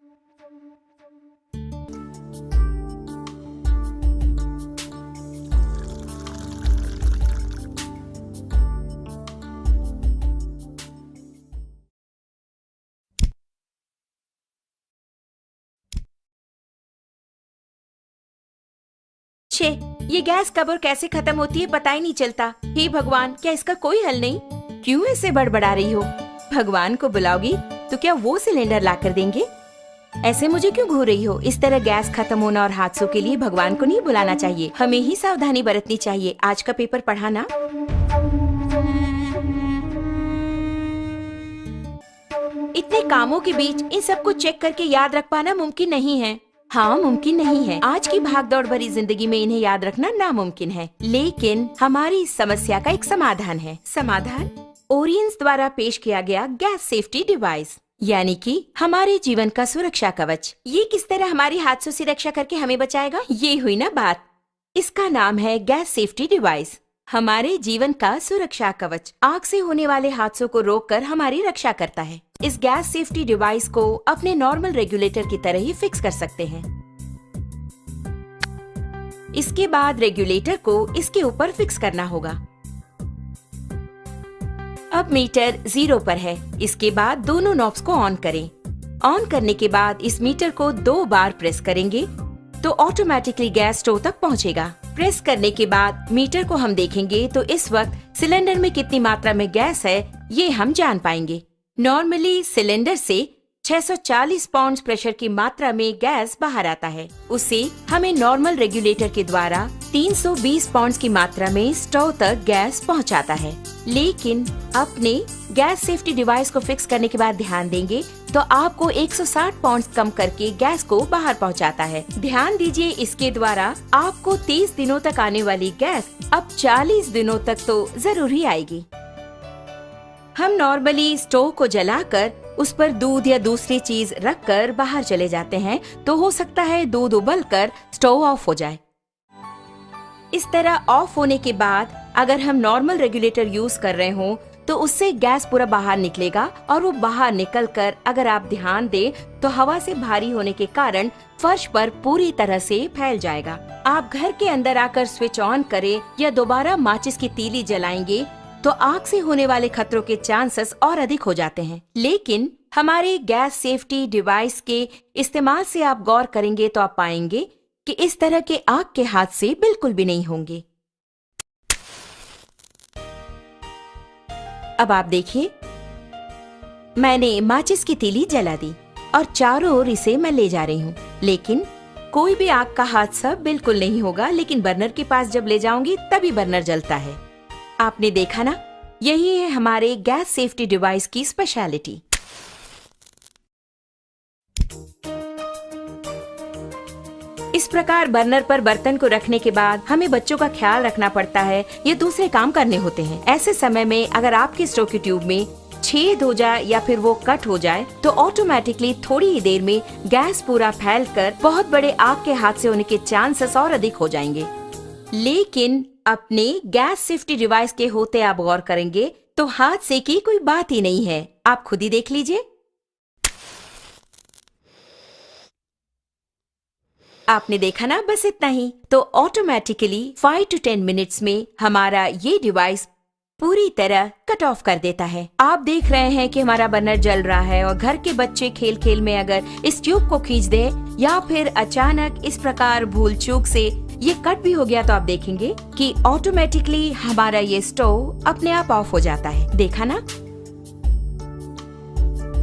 छे, ये गैस कब और कैसे खत्म होती है पता ही नहीं चलता। हे भगवान, क्या इसका कोई हल नहीं? क्यों ऐसे बड़बड़ा रही हो? भगवान को बुलाओगी तो क्या वो सिलेंडर ला कर देंगे? ऐसे मुझे क्यों घूर रही हो? इस तरह गैस खत्म होना और हादसों के लिए भगवान को नहीं बुलाना चाहिए, हमें ही सावधानी बरतनी चाहिए। आज का पेपर पढ़ा ना? इतने कामों के बीच इन सबको चेक करके याद रख पाना मुमकिन नहीं है। हाँ, मुमकिन नहीं है। आज की भागदौड़ भरी जिंदगी में इन्हें याद रखना नामुमकिन है, लेकिन हमारी इस समस्या का एक समाधान है। समाधान ओरियंस द्वारा पेश किया गया गैस सेफ्टी डिवाइस, यानी कि हमारे जीवन का सुरक्षा कवच। ये किस तरह हमारी हादसों से रक्षा करके हमें बचाएगा? ये हुई ना बात। इसका नाम है गैस सेफ्टी डिवाइस, हमारे जीवन का सुरक्षा कवच। आग से होने वाले हादसों को रोककर हमारी रक्षा करता है। इस गैस सेफ्टी डिवाइस को अपने नॉर्मल रेगुलेटर की तरह ही फिक्स कर सकते हैं। इसके बाद रेगुलेटर को इसके ऊपर फिक्स करना होगा। अब मीटर 0 पर है। इसके बाद दोनों नॉब्स को ऑन करें। ऑन करने के बाद इस मीटर को 2 बार प्रेस करेंगे तो ऑटोमेटिकली गैस स्टोव तक पहुंचेगा। प्रेस करने के बाद मीटर को हम देखेंगे तो इस वक्त सिलेंडर में कितनी मात्रा में गैस है ये हम जान पाएंगे। नॉर्मली सिलेंडर से 640 पाउंड प्रेशर की मात्रा में गैस बाहर आता है। उसे हमें नॉर्मल रेगुलेटर के द्वारा 320 पाउंड की मात्रा में स्टोव तक गैस पहुंचाता है। लेकिन अपने गैस सेफ्टी डिवाइस को फिक्स करने के बाद ध्यान देंगे तो आपको 160 पाउंड कम करके गैस को बाहर पहुंचाता है। ध्यान दीजिए, इसके द्वारा आपको 30 दिनों तक आने वाली गैस अब 40 दिनों तक तो जरूर ही आएगी। हम नॉर्मली स्टोव को जलाकर उस पर दूध या दूसरी चीज रखकर बाहर चले जाते हैं तो हो सकता है दूध उबलकर स्टोव ऑफ हो जाए। इस तरह ऑफ होने के बाद अगर हम नॉर्मल रेगुलेटर यूज कर रहे हो तो उससे गैस पूरा बाहर निकलेगा और वो बाहर निकलकर अगर आप ध्यान दें तो हवा से भारी होने के कारण फर्श पर पूरी तरह से फैल जाएगा। आप घर के अंदर आकर स्विच ऑन करें या दोबारा माचिस की तीली जलाएंगे तो आग से होने वाले खतरों के चांसेस और अधिक हो जाते हैं। लेकिन हमारे गैस सेफ्टी डिवाइस के इस्तेमाल से आप गौर करेंगे तो आप पाएंगे कि इस तरह के आग के हादसे बिल्कुल भी नहीं होंगे। अब आप देखिए, मैंने माचिस की तीली जला दी और चारों ओर इसे मैं ले जा रही हूँ, लेकिन कोई भी आग का हादसा बिल्कुल नहीं होगा। लेकिन बर्नर के पास जब ले जाऊंगी तभी बर्नर जलता है। आपने देखा ना, यही है हमारे गैस सेफ्टी डिवाइस की स्पेशलिटी। इस प्रकार बर्नर पर बर्तन को रखने के बाद हमें बच्चों का ख्याल रखना पड़ता है या दूसरे काम करने होते हैं। ऐसे समय में अगर आपके स्टोव की ट्यूब में छेद हो जाए या फिर वो कट हो जाए तो ऑटोमेटिकली थोड़ी ही देर में गैस पूरा फैलकर बहुत बड़े आग के हादसे होने के चांसेस और अधिक हो जाएंगे। लेकिन अपने गैस सेफ्टी डिवाइस के होते आप गौर करेंगे तो हादसे की कोई बात ही नहीं है। आप खुद ही देख लीजिए। आपने देखा ना, बस इतना ही। तो ऑटोमेटिकली 5 to 10 मिनट्स में हमारा ये डिवाइस पूरी तरह कट ऑफ कर देता है। आप देख रहे हैं कि हमारा बर्नर जल रहा है और घर के बच्चे खेल खेल में अगर इस ट्यूब को खींच दे या फिर अचानक इस प्रकार भूल चूक से ये कट भी हो गया तो आप देखेंगे कि ऑटोमेटिकली हमारा ये स्टोव अपने आप ऑफ हो जाता है। देखा ना,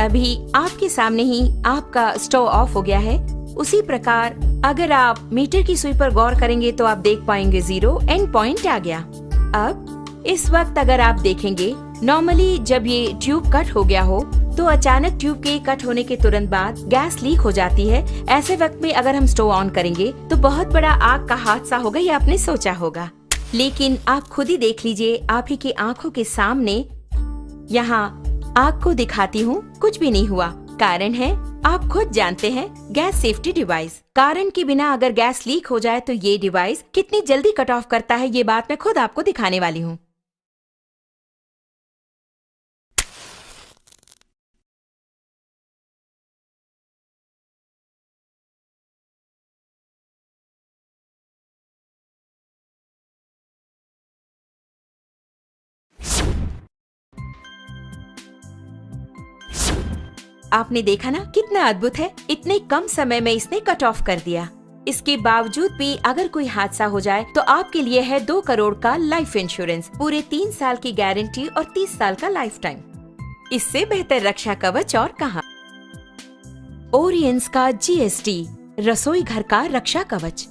अभी आपके सामने ही आपका स्टोव ऑफ हो गया है। उसी प्रकार अगर आप मीटर की सुई पर गौर करेंगे तो आप देख पाएंगे 0 एंड पॉइंट आ गया। अब इस वक्त अगर आप देखेंगे, नॉर्मली जब ये ट्यूब कट हो गया हो तो अचानक ट्यूब के कट होने के तुरंत बाद गैस लीक हो जाती है। ऐसे वक्त में अगर हम स्टोव ऑन करेंगे तो बहुत बड़ा आग का हादसा होगा, ये आपने सोचा होगा। लेकिन आप खुद ही देख लीजिए, आप ही की आंखों के सामने यहाँ आग को दिखाती हूँ, कुछ भी नहीं हुआ। कारण है, आप खुद जानते हैं, गैस सेफ्टी डिवाइस। कारण के बिना अगर गैस लीक हो जाए तो ये डिवाइस कितनी जल्दी कट ऑफ करता है, ये बात मैं खुद आपको दिखाने वाली हूँ। आपने देखा ना कितना अद्भुत है, इतने कम समय में इसने कट ऑफ कर दिया। इसके बावजूद भी अगर कोई हादसा हो जाए तो आपके लिए है 2 करोड़ का लाइफ इंश्योरेंस, पूरे 3 साल की गारंटी और 30 साल का लाइफ टाइम। इससे बेहतर रक्षा कवच और कहाँ। ओरियंस का GST, रसोई घर का रक्षा कवच।